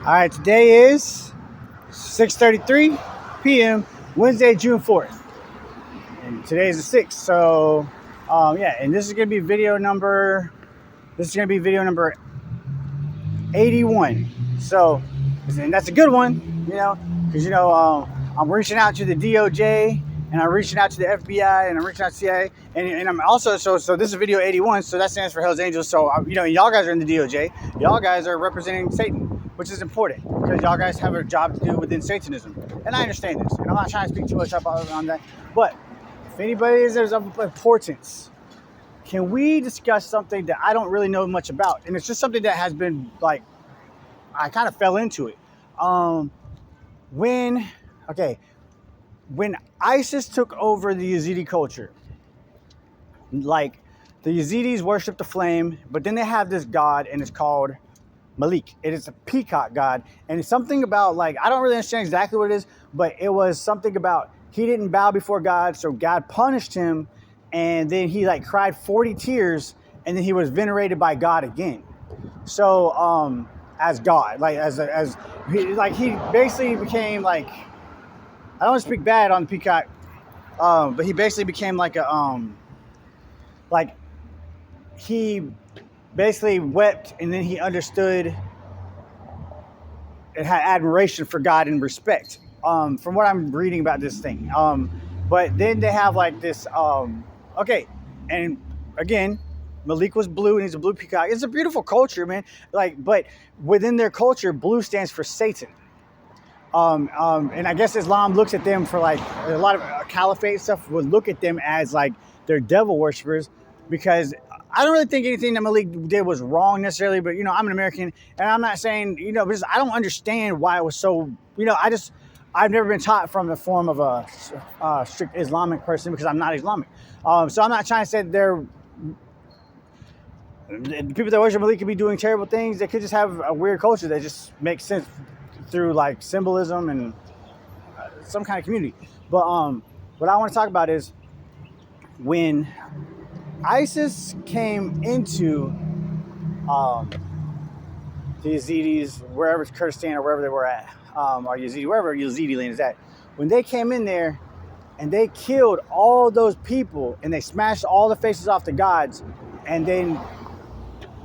All right, today is 6:33 p.m. Wednesday, June 4th, and today is the 6th. So, yeah, and this is gonna be video number. This is gonna be video number 81. So, and that's a good one, because I'm reaching out to the DOJ and I'm reaching out to the FBI and I'm reaching out to CIA and I'm also so this is video 81. So that stands for Hell's Angels. So y'all guys are in the DOJ. Y'all guys are representing Satan, which is important because y'all guys have a job to do within Satanism. And I understand this, and I'm not trying to speak too much up on that. But if anybody is of importance, can we discuss something that I don't really know much about? And it's just something that has been like, I kind of fell into it. When ISIS took over the Yazidi culture, like the Yazidis worship the flame, but then they have this god and it's called Malik. It is a peacock god, and it's something about, like, I don't really understand exactly what it is, but it was something about he didn't bow before God, so God punished him, and then he like cried 40 tears, and then he was venerated by God again. So as God, like he basically became like, I don't want to speak bad on the peacock, but he basically became like like he basically wept, and then he understood and had admiration for God and respect. From what I'm reading about this thing. But then they have like this. And again, Malik was blue, and he's a blue peacock. It's a beautiful culture, man. But within their culture, blue stands for Satan. And I guess Islam looks at them for, like, a lot of caliphate stuff would look at them as like they're devil worshippers, because I don't really think anything that Malik did was wrong necessarily, but I'm an American, and I'm not saying, because I don't understand why it was so, I've never been taught from the form of a strict Islamic person, because I'm not Islamic. So I'm not trying to say the people that worship Malik could be doing terrible things. They could just have a weird culture that just makes sense through like symbolism and some kind of community. But what I want to talk about is when ISIS came into the Yazidis, wherever, Kurdistan or wherever they were at, or Yazidi, wherever Yazidi land is at, when they came in there and they killed all those people and they smashed all the faces off the gods, and then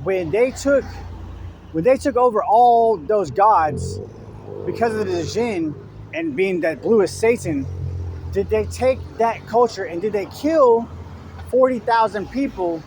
when they took over all those gods, because of the jinn and being that blue is Satan, did they take that culture and did they kill 40,000 people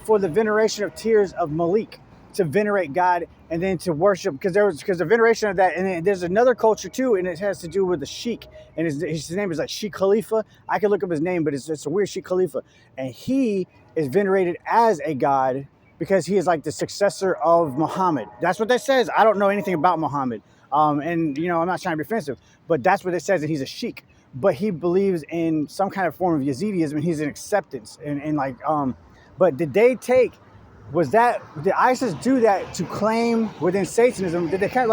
for the veneration of tears of Malik, to venerate God and then to worship, because the veneration of that. And then there's another culture too, and it has to do with the Sheikh, and his name is like Sheikh Khalifa. I can look up his name, but it's a weird Sheikh Khalifa, and he is venerated as a god because he is like the successor of Muhammad. That's what that says. I don't know anything about Muhammad, and I'm not trying to be offensive, but that's what it says, that he's a sheikh. But he believes in some kind of form of Yazidism, and he's in acceptance, and like but did ISIS do that to claim within Satanism? Did they come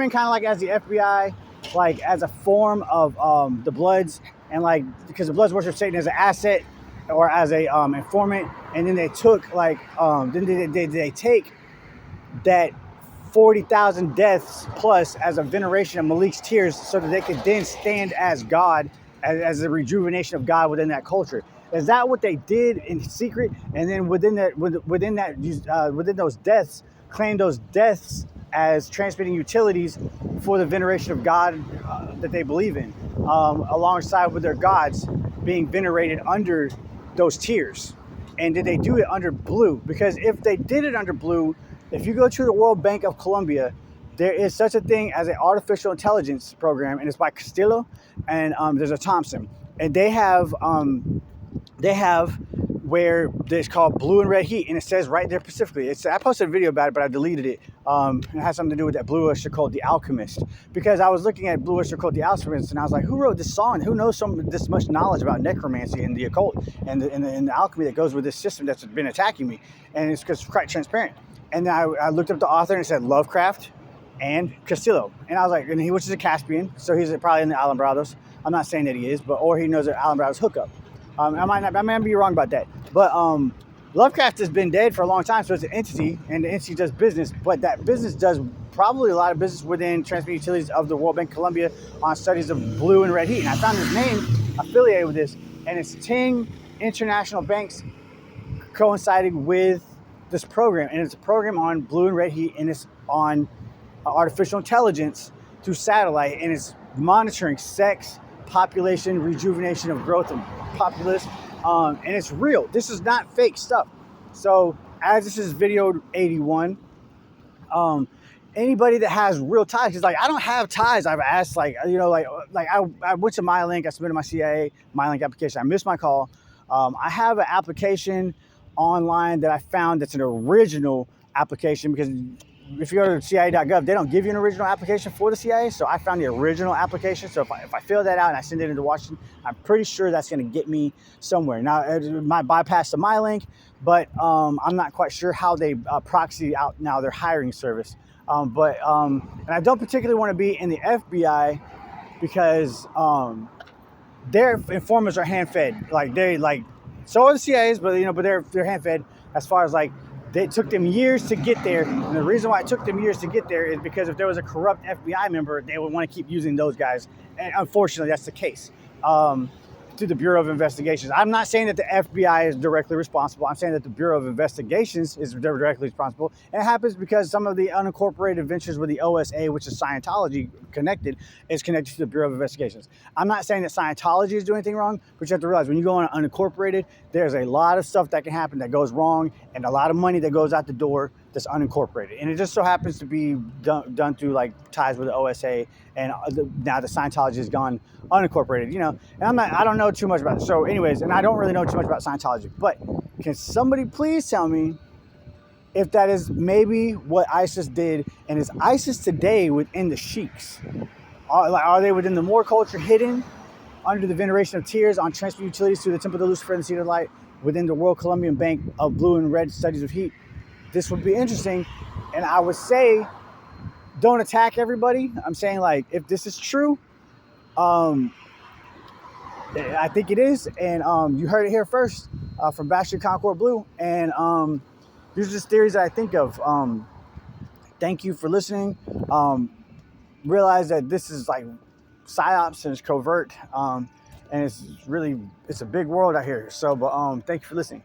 in kind of like as the FBI, like as a form of the Bloods, and like because the Bloods worship Satan as an asset or as a informant, and then they took then they take that 40,000 deaths plus as a veneration of Malik's tears, so that they could then stand as God, as a rejuvenation of God within that culture? Is that what they did in secret? And then within those deaths, claim those deaths as transmitting utilities for the veneration of God that they believe in, alongside with their gods being venerated under those tears? And did they do it under blue? Because if they did it under blue, if you go to the World Bank of Colombia, there is such a thing as an artificial intelligence program, and it's by Castillo, and there's a Thompson, and they have where it's called blue and red heat, and it says right there specifically. I posted a video about it, but I deleted it. It has something to do with that Blue Oyster Cult, The Alchemist, because I was looking at Blue Oyster Cult, The Alchemist, and I was like, who wrote this song? Who knows this much knowledge about necromancy and the occult and the alchemy that goes with this system that's been attacking me? And it's because it's quite transparent. And then I looked up the author, and it said Lovecraft and Castillo, and I was like, which is a Caspian, so he's probably in the Alumbrados. I'm not saying that he is, or he knows an Alumbrados hookup. I might be wrong about that, but Lovecraft has been dead for a long time, so it's an entity, and the entity does business, but that business does probably a lot of business within transmission utilities of the World Bank of Colombia on studies of blue and red heat. And I found his name affiliated with this, and it's 10 international banks coinciding with this program. And it's a program on blue and red heat, and it's on artificial intelligence through satellite, and it's monitoring sex, population, rejuvenation of growth of populace. And it's real. This is not fake stuff. So as this is video 81, anybody that has real ties, because like I don't have ties. I've asked, like, you know, like I went to MyLink. I submitted my CIA MyLink application. I missed my call. I have an application online that I found that's an original application, because if you go to CIA.gov, they don't give you an original application for the CIA. So I found the original application. So if I fill that out and I send it into Washington, I'm pretty sure that's going to get me somewhere. Now, it might bypass the MyLink, but I'm not quite sure how they proxy out now their hiring service. And I don't particularly want to be in the FBI, because their informers are hand-fed. So are the CIA's, but but they're hand-fed as far as like. It took them years to get there, and the reason why it took them years to get there is because if there was a corrupt FBI member, they would want to keep using those guys, and unfortunately, that's the case. To the Bureau of Investigations. I'm not saying that the FBI is directly responsible. I'm saying that the Bureau of Investigations is directly responsible. And it happens because some of the unincorporated ventures with the OSA, which is Scientology is connected to the Bureau of Investigations. I'm not saying that Scientology is doing anything wrong, but you have to realize when you go on unincorporated, there's a lot of stuff that can happen that goes wrong, and a lot of money that goes out the door that's unincorporated. And it just so happens to be done through like ties with the OSA, and now the Scientology has gone unincorporated, and I don't know too much about it. So anyways, and I don't really know too much about Scientology, but can somebody please tell me if that is maybe what ISIS did, and is ISIS today within the sheiks? Are they within the Moor culture, hidden under the veneration of tears on transfer utilities through the Temple of Lucifer and the Seat of Light, within the World Columbian Bank of blue and red studies of heat? This would be interesting, and I would say don't attack everybody. I'm saying, like, if this is true, I think it is, and you heard it here first from Bastion Concord Blue, and these are just theories that I think of. Thank you for listening. Realize that this is like psyops and it's covert, and it's a big world out here. So, but thank you for listening.